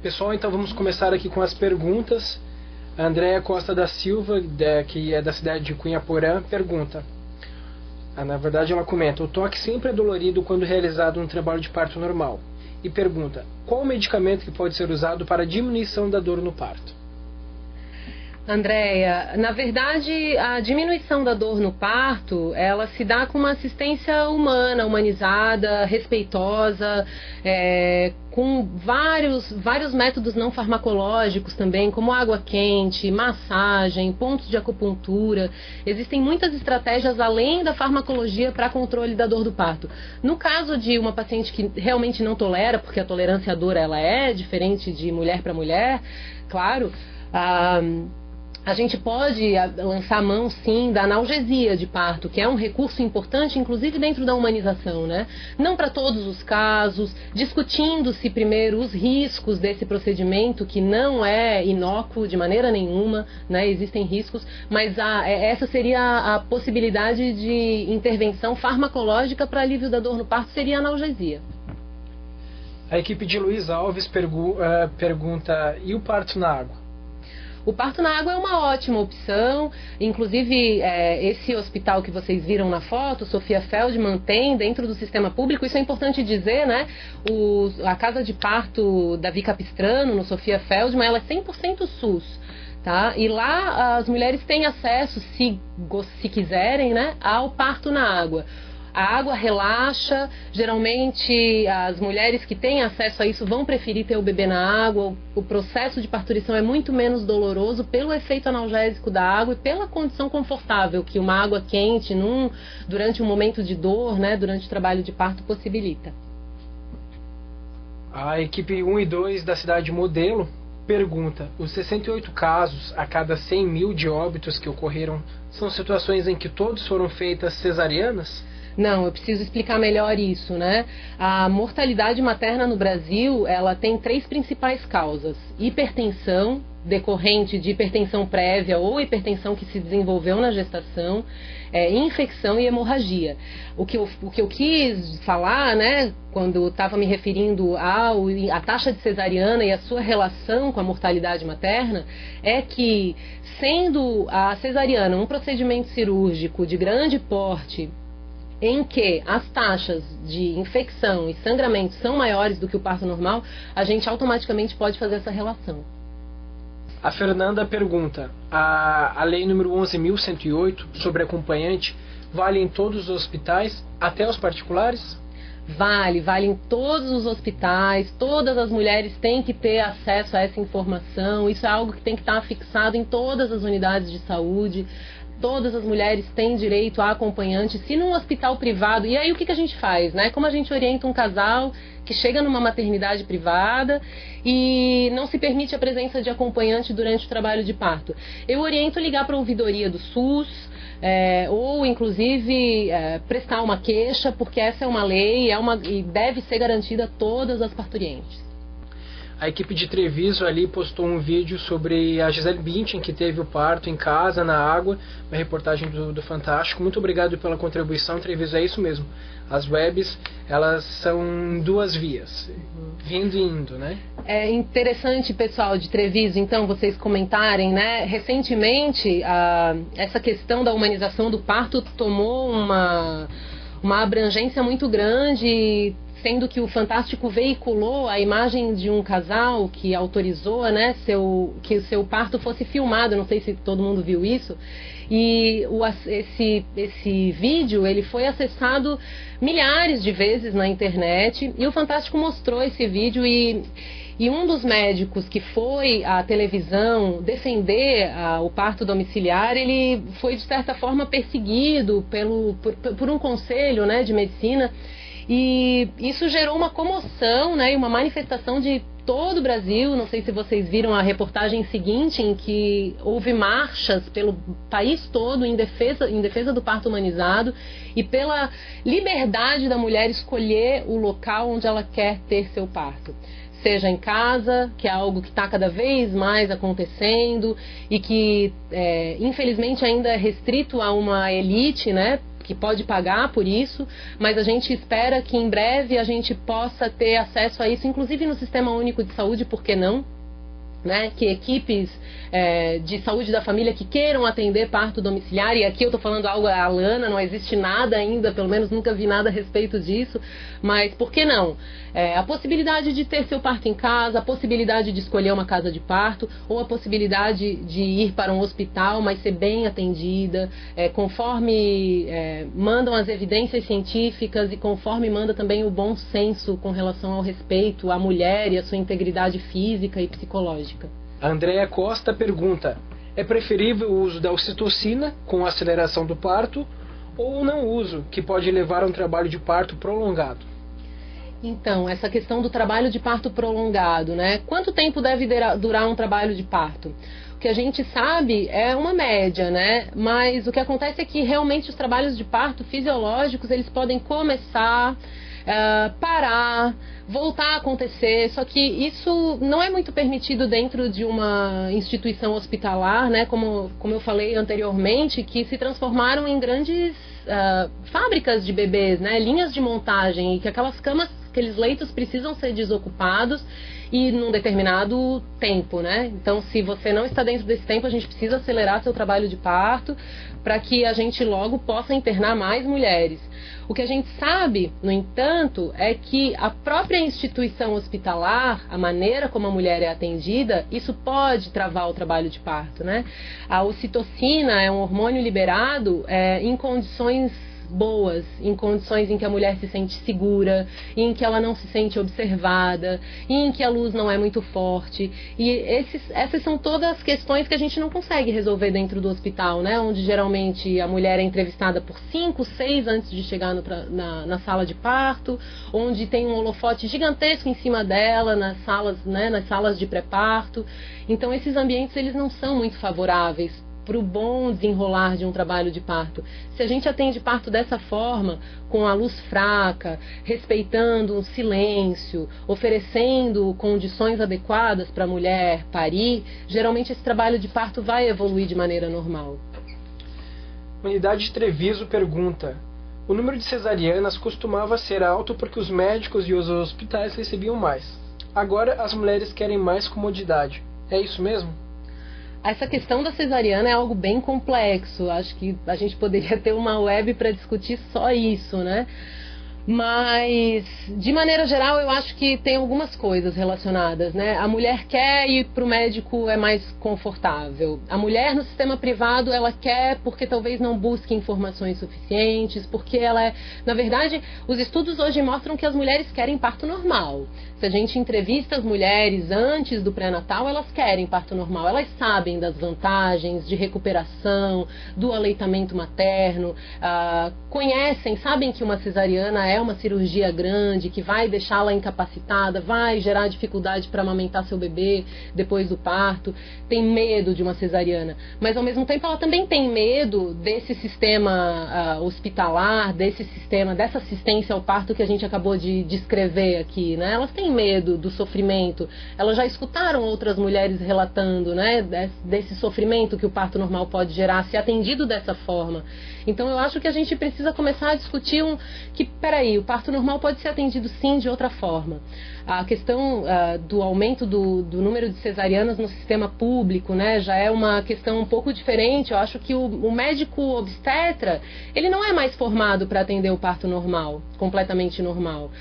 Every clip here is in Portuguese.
Pessoal, então vamos começar aqui com as perguntas. A Andréa Costa da Silva, que é da cidade de Cunhaporã, pergunta. Na verdade ela comenta: o toque sempre é dolorido quando realizado um trabalho de parto normal. E pergunta: qual o medicamento que pode ser usado para a diminuição da dor no parto? Andréia, na verdade, a diminuição da dor no parto, ela se dá com uma assistência humana, humanizada, respeitosa, com vários métodos não farmacológicos também, como água quente, massagem, pontos de acupuntura. Existem muitas estratégias além da farmacologia para controle da dor do parto. No caso de uma paciente que realmente não tolera, porque a tolerância à dor ela é diferente de mulher para mulher, claro, a gente pode lançar mão, sim, da analgesia de parto, que é um recurso importante, inclusive dentro da humanização, né? Não para todos os casos, discutindo-se primeiro os riscos desse procedimento, que não é inócuo de maneira nenhuma, né? Existem riscos, mas essa seria a possibilidade de intervenção farmacológica para alívio da dor no parto, seria a analgesia. A equipe de Luiz Alves pergunta: e o parto na água? O parto na água é uma ótima opção, inclusive esse hospital que vocês viram na foto, Sofia Feldman, tem dentro do sistema público, isso é importante dizer, né? A casa de parto Davi Capistrano, no Sofia Feldman, ela é 100% SUS. Tá? E lá as mulheres têm acesso, se quiserem, né, ao parto na água. A água relaxa, geralmente as mulheres que têm acesso a isso vão preferir ter o bebê na água. O processo de parturição é muito menos doloroso pelo efeito analgésico da água e pela condição confortável que uma água quente durante um momento de dor, né, durante o trabalho de parto, possibilita. A equipe 1 e 2 da cidade Modelo pergunta: os 68 casos a cada 100 mil de óbitos que ocorreram são situações em que todos foram feitas cesarianas? Não, eu preciso explicar melhor isso, né? A mortalidade materna no Brasil, ela tem 3 principais causas: hipertensão, decorrente de hipertensão prévia ou hipertensão que se desenvolveu na gestação, infecção e hemorragia. O que eu quis falar, né, quando estava me referindo à taxa de cesariana e a sua relação com a mortalidade materna, é que, sendo a cesariana um procedimento cirúrgico de grande porte, em que as taxas de infecção e sangramento são maiores do que o parto normal, a gente automaticamente pode fazer essa relação. A Fernanda pergunta: a lei número 11.108 sobre acompanhante vale em todos os hospitais, até os particulares? Vale em todos os hospitais, todas as mulheres têm que ter acesso a essa informação, isso é algo que tem que estar fixado em todas as unidades de saúde. Todas as mulheres têm direito a acompanhante, se num hospital privado. E aí o que a gente faz, né? Como a gente orienta um casal que chega numa maternidade privada e não se permite a presença de acompanhante durante o trabalho de parto? Eu oriento ligar para a ouvidoria do SUS, ou inclusive prestar uma queixa, porque essa é uma lei e deve ser garantida a todas as parturientes. A equipe de Treviso ali postou um vídeo sobre a Gisele Bündchen, que teve o parto em casa, na água, uma reportagem do Fantástico. Muito obrigado pela contribuição, Treviso, é isso mesmo. As webs, elas são 2 vias, vindo e indo, né? É interessante, pessoal de Treviso, então, vocês comentarem, né? Recentemente, essa questão da humanização do parto tomou uma abrangência muito grande, sendo que o Fantástico veiculou a imagem de um casal que autorizou, né, que o seu parto fosse filmado. Não sei se todo mundo viu isso. E esse vídeo ele foi acessado milhares de vezes na internet, e o Fantástico mostrou esse vídeo e um dos médicos que foi à televisão defender o parto domiciliar, ele foi de certa forma perseguido por um conselho, né, de medicina. E isso gerou uma comoção, né, e uma manifestação de todo o Brasil. Não sei se vocês viram a reportagem seguinte, em que houve marchas pelo país todo em defesa do parto humanizado e pela liberdade da mulher escolher o local onde ela quer ter seu parto. Seja em casa, que é algo que está cada vez mais acontecendo e que, infelizmente, ainda é restrito a uma elite, né? que pode pagar por isso, mas a gente espera que em breve a gente possa ter acesso a isso, inclusive no Sistema Único de Saúde, por que não? Né, que equipes de saúde da família que queiram atender parto domiciliar, e aqui eu estou falando algo a Alana, não existe nada ainda, pelo menos nunca vi nada a respeito disso, mas por que não? A possibilidade de ter seu parto em casa, a possibilidade de escolher uma casa de parto, ou a possibilidade de ir para um hospital, mas ser bem atendida, conforme mandam as evidências científicas e conforme manda também o bom senso com relação ao respeito à mulher e à sua integridade física e psicológica. A Andréa Costa pergunta: é preferível o uso da ocitocina com aceleração do parto ou o não uso, que pode levar a um trabalho de parto prolongado? Então, essa questão do trabalho de parto prolongado, né? Quanto tempo deve durar um trabalho de parto? O que a gente sabe é uma média, né? Mas o que acontece é que realmente os trabalhos de parto fisiológicos, eles podem começar, parar, voltar a acontecer, só que isso não é muito permitido dentro de uma instituição hospitalar, né? Como eu falei anteriormente, que se transformaram em grandes fábricas de bebês, né? Linhas de montagem, e que aquelas camas, aqueles leitos precisam ser desocupados e num determinado tempo, né? Então, se você não está dentro desse tempo, a gente precisa acelerar seu trabalho de parto para que a gente logo possa internar mais mulheres. O que a gente sabe, no entanto, é que a própria instituição hospitalar, a maneira como a mulher é atendida, isso pode travar o trabalho de parto, né? A ocitocina é um hormônio liberado em condições boas, em condições em que a mulher se sente segura, em que ela não se sente observada, em que a luz não é muito forte. E essas são todas as questões que a gente não consegue resolver dentro do hospital, né? Onde geralmente a mulher é entrevistada por 5, 6 antes de chegar na sala de parto, onde tem um holofote gigantesco em cima dela, nas salas, né? Nas salas de pré-parto. Então esses ambientes, eles não são muito favoráveis para o bom desenrolar de um trabalho de parto. Se a gente atende parto dessa forma, com a luz fraca, respeitando um silêncio, oferecendo condições adequadas para a mulher parir, geralmente esse trabalho de parto vai evoluir de maneira normal. Unidade de Treviso pergunta: o número de cesarianas costumava ser alto porque os médicos e os hospitais recebiam mais. Agora as mulheres querem mais comodidade. É isso mesmo? Essa questão da cesariana é algo bem complexo. Acho que a gente poderia ter uma web para discutir só isso, né? Mas, de maneira geral, eu acho que tem algumas coisas relacionadas, né? A mulher quer ir para o médico, é mais confortável. A mulher no sistema privado, ela quer porque talvez não busque informações suficientes, porque ela é... Na verdade, os estudos hoje mostram que as mulheres querem parto normal. Se a gente entrevista as mulheres antes do pré-natal, elas querem parto normal. Elas sabem das vantagens de recuperação, do aleitamento materno, conhecem, sabem que uma cesariana é uma cirurgia grande, que vai deixá-la incapacitada, vai gerar dificuldade para amamentar seu bebê depois do parto, tem medo de uma cesariana, mas ao mesmo tempo ela também tem medo desse sistema hospitalar, desse sistema, dessa assistência ao parto que a gente acabou de descrever aqui, né? Elas têm medo do sofrimento, elas já escutaram outras mulheres relatando, né, desse sofrimento que o parto normal pode gerar, se atendido dessa forma. Então eu acho que a gente precisa começar a discutir peraí, o parto normal pode ser atendido sim de outra forma. A questão do aumento do número de cesarianas no sistema público, né, já é uma questão um pouco diferente. Eu acho que o médico obstetra, ele não é mais formado para atender o parto normal, completamente normal.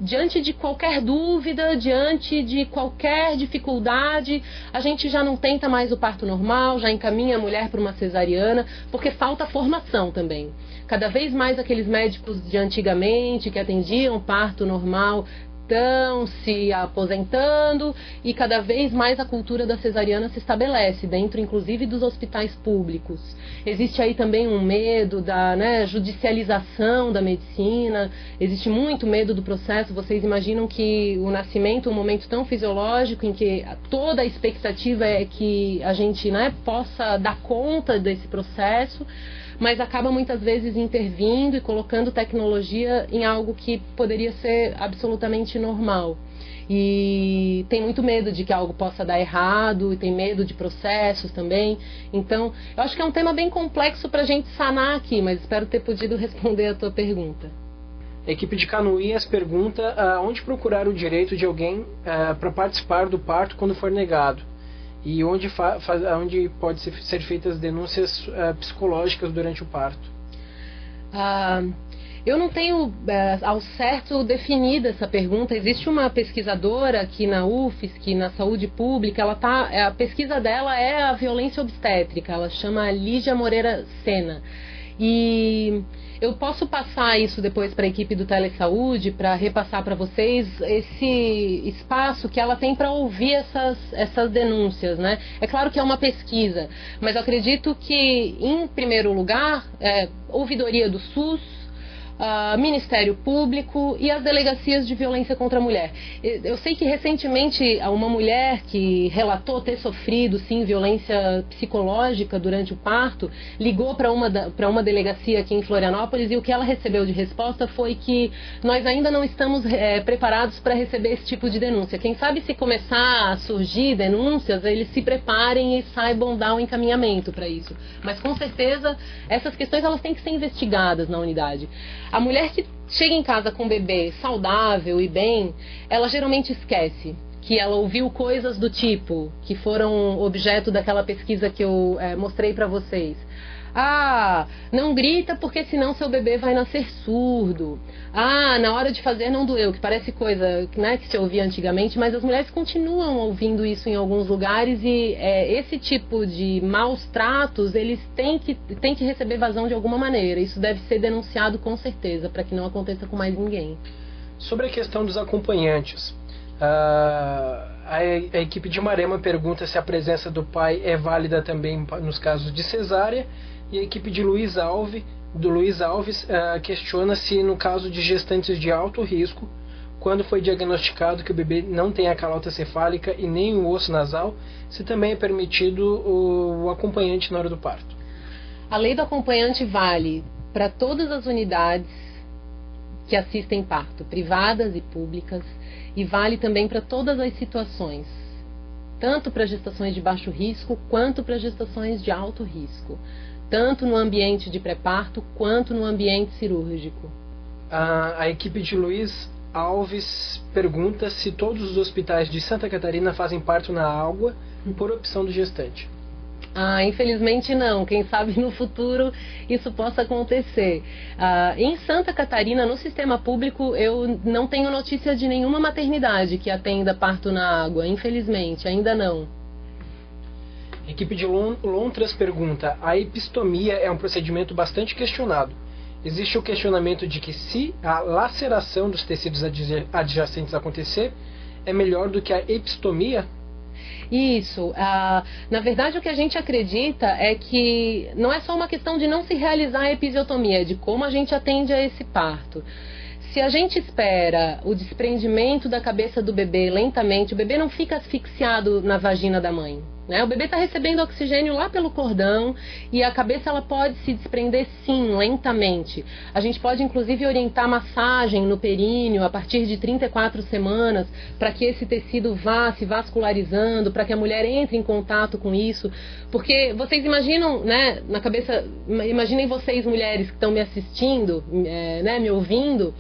Diante de qualquer dúvida, diante de qualquer dificuldade, a gente já não tenta mais o parto normal, já encaminha a mulher para uma cesariana, porque falta formação também. Cada vez mais aqueles médicos de antigamente que atendiam parto normal estão se aposentando e cada vez mais a cultura da cesariana se estabelece dentro, inclusive, dos hospitais públicos. Existe aí também um medo da judicialização da medicina, existe muito medo do processo. Vocês imaginam que o nascimento é um momento tão fisiológico em que toda a expectativa é que a gente possa dar conta desse processo, mas acaba muitas vezes intervindo e colocando tecnologia em algo que poderia ser absolutamente normal. e tem muito medo de que algo possa dar errado, e tem medo de processos também. Então, eu acho que é um tema bem complexo para a gente sanar aqui, mas espero ter podido responder a tua pergunta. A equipe de Canoinhas pergunta onde procurar o direito de alguém para participar do parto quando for negado, e onde pode ser feitas denúncias psicológicas durante o parto. Eu não tenho ao certo definida essa pergunta. Existe uma pesquisadora aqui na UFSC, na saúde pública, a pesquisa dela é a violência obstétrica, ela chama Lígia Moreira Sena. E eu posso passar isso depois para a equipe do Telesaúde, para repassar para vocês esse espaço que ela tem para ouvir essas denúncias, né? É claro que é uma pesquisa, mas eu acredito que, em primeiro lugar, ouvidoria do SUS, Ministério Público e as delegacias de violência contra a mulher. Eu sei que recentemente uma mulher que relatou ter sofrido sim violência psicológica durante o parto ligou para uma delegacia aqui em Florianópolis, e o que ela recebeu de resposta foi que nós ainda não estamos preparados para receber esse tipo de denúncia. Quem sabe, se começar a surgir denúncias, eles se preparem e saibam dar um encaminhamento para isso. Mas com certeza essas questões elas têm que ser investigadas na unidade. A mulher que chega em casa com um bebê saudável e bem, ela geralmente esquece que ela ouviu coisas do tipo, que foram objeto daquela pesquisa que eu mostrei para vocês. Não grita porque senão seu bebê vai nascer surdo. Na hora de fazer não doeu, que parece coisa, né, que se ouvia antigamente, mas as mulheres continuam ouvindo isso em alguns lugares, e esse tipo de maus tratos, eles têm que receber vazão de alguma maneira. Isso deve ser denunciado com certeza, para que não aconteça com mais ninguém. Sobre a questão dos acompanhantes, a equipe de Marema pergunta se a presença do pai é válida também nos casos de cesárea, e a equipe de Luiz Alves questiona se, no caso de gestantes de alto risco, quando foi diagnosticado que o bebê não tem a calota cefálica e nem o osso nasal, se também é permitido o acompanhante na hora do parto. A lei do acompanhante vale para todas as unidades que assistem parto, privadas e públicas, e vale também para todas as situações, tanto para gestações de baixo risco quanto para gestações de alto risco, tanto no ambiente de pré-parto quanto no ambiente cirúrgico. A equipe de Luiz Alves pergunta se todos os hospitais de Santa Catarina fazem parto na água por opção do gestante. Infelizmente não. Quem sabe no futuro isso possa acontecer. Em Santa Catarina, no sistema público, eu não tenho notícia de nenhuma maternidade que atenda parto na água. Infelizmente, ainda não. A equipe de Lontras pergunta: a epistomia é um procedimento bastante questionado. Existe o questionamento de que, se a laceração dos tecidos adjacentes acontecer, é melhor do que a epistomia? Isso. Na verdade, o que a gente acredita é que não é só uma questão de não se realizar a episiotomia, é de como a gente atende a esse parto. Se a gente espera o desprendimento da cabeça do bebê lentamente, o bebê não fica asfixiado na vagina da mãe, né? O bebê está recebendo oxigênio lá pelo cordão, e a cabeça ela pode se desprender sim, lentamente. A gente pode inclusive orientar massagem no períneo a partir de 34 semanas, para que esse tecido vá se vascularizando, para que a mulher entre em contato com isso. Porque vocês imaginam, né, na cabeça, imaginem vocês mulheres que estão me assistindo, me ouvindo,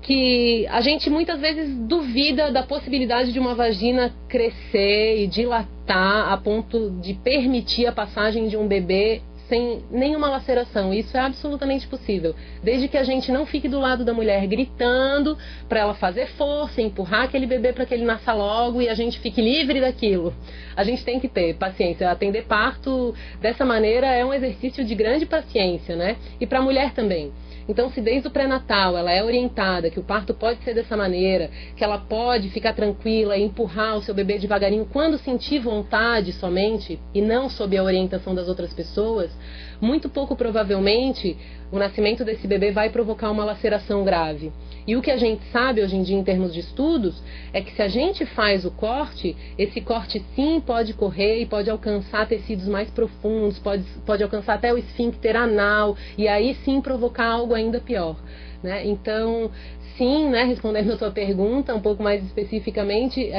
que a gente muitas vezes duvida da possibilidade de uma vagina crescer e dilatar a ponto de permitir a passagem de um bebê sem nenhuma laceração. Isso é absolutamente possível, desde que a gente não fique do lado da mulher gritando para ela fazer força, empurrar aquele bebê para que ele nasça logo e a gente fique livre daquilo. A gente tem que ter paciência. Atender parto dessa maneira é um exercício de grande paciência, né? E para a mulher também. Então, se desde o pré-natal ela é orientada que o parto pode ser dessa maneira, que ela pode ficar tranquila e empurrar o seu bebê devagarinho quando sentir vontade somente, e não sob a orientação das outras pessoas, muito pouco provavelmente o nascimento desse bebê vai provocar uma laceração grave. E o que a gente sabe hoje em dia em termos de estudos é que, se a gente faz o corte, esse corte sim pode correr e pode alcançar tecidos mais profundos, pode alcançar até o esfíncter anal, e aí sim provocar algo ainda pior, né? Então, sim, né, respondendo a sua pergunta um pouco mais especificamente,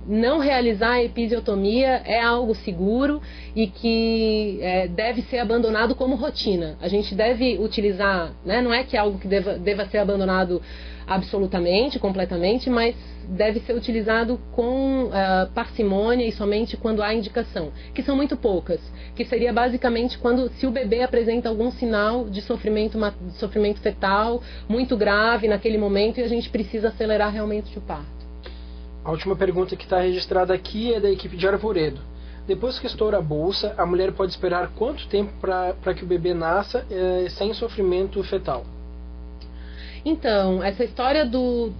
não realizar a episiotomia é algo seguro e que deve ser abandonado como rotina. A gente deve utilizar, né, não é que é algo que deva ser abandonado absolutamente, completamente, mas deve ser utilizado com parcimônia e somente quando há indicação, que são muito poucas, que seria basicamente se o bebê apresenta algum sinal de sofrimento fetal muito grave naquele momento e a gente precisa acelerar realmente o parto. A última pergunta que está registrada aqui é da equipe de Arvoredo. Depois que estoura a bolsa, a mulher pode esperar quanto tempo para que o bebê nasça sem sofrimento fetal? Então, essa história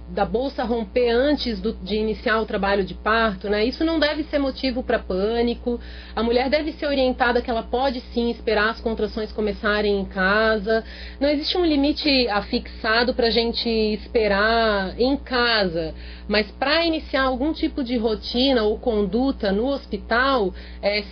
da bolsa romper antes de iniciar o trabalho de parto, né? Isso não deve ser motivo para pânico. A mulher deve ser orientada que ela pode sim esperar as contrações começarem em casa. Não existe um limite afixado para a gente esperar em casa, mas para iniciar algum tipo de rotina ou conduta no hospital,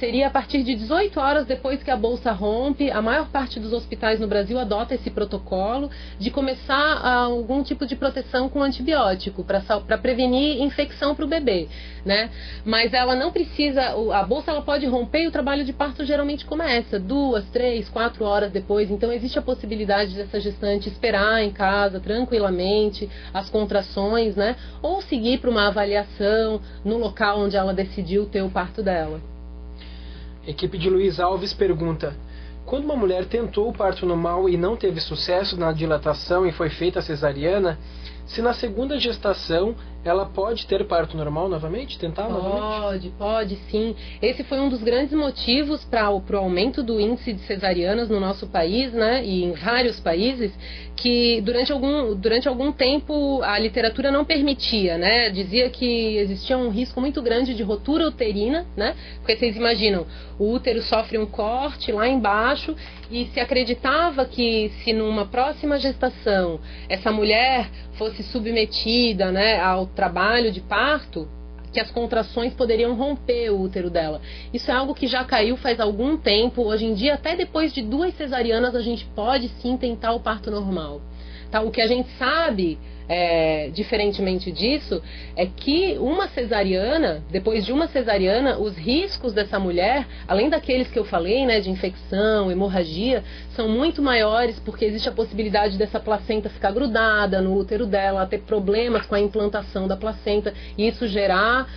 seria a partir de 18 horas depois que a bolsa rompe. A maior parte dos hospitais no Brasil adota esse protocolo de começar algum tipo de proteção com antibiótico para prevenir infecção para o bebê, né? Mas ela não precisa, a bolsa ela pode romper e o trabalho de parto geralmente começa 2, 3, 4 horas depois. Então existe a possibilidade dessa gestante esperar em casa tranquilamente as contrações, né? Ou seguir para uma avaliação no local onde ela decidiu ter o parto dela. A equipe de Luiz Alves pergunta: quando uma mulher tentou o parto normal e não teve sucesso na dilatação e foi feita a cesariana, se na segunda gestação ela pode ter parto normal novamente? Tentar novamente? Pode sim. Esse foi um dos grandes motivos para o aumento do índice de cesarianas no nosso país, né, e em vários países, que durante algum tempo a literatura não permitia, né, dizia que existia um risco muito grande de rotura uterina, né, porque vocês imaginam, o útero sofre um corte lá embaixo e se acreditava que se numa próxima gestação essa mulher fosse submetida, né, ao trabalho de parto, que as contrações poderiam romper o útero dela. Isso é algo que já caiu faz algum tempo. Hoje em dia, até depois de 2 cesarianas, a gente pode sim tentar o parto normal. Tá? O que a gente sabe, diferentemente disso, é que uma cesariana, depois de uma cesariana, os riscos dessa mulher, além daqueles que eu falei, né, de infecção, hemorragia, são muito maiores, porque existe a possibilidade dessa placenta ficar grudada no útero dela, ter problemas com a implantação da placenta, e isso gerar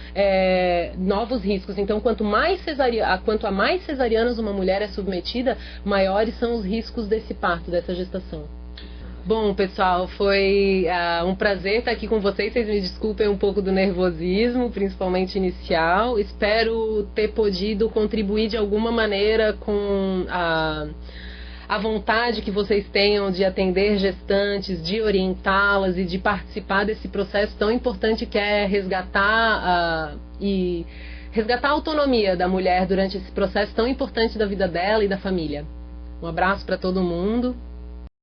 novos riscos. Então, quanto a mais cesarianas uma mulher é submetida, maiores são os riscos desse parto, dessa gestação. Bom, pessoal, foi um prazer estar aqui com vocês. Vocês me desculpem um pouco do nervosismo, principalmente inicial. Espero ter podido contribuir de alguma maneira com a vontade que vocês tenham de atender gestantes, de orientá-las e de participar desse processo tão importante que é resgatar a autonomia da mulher durante esse processo tão importante da vida dela e da família. Um abraço para todo mundo.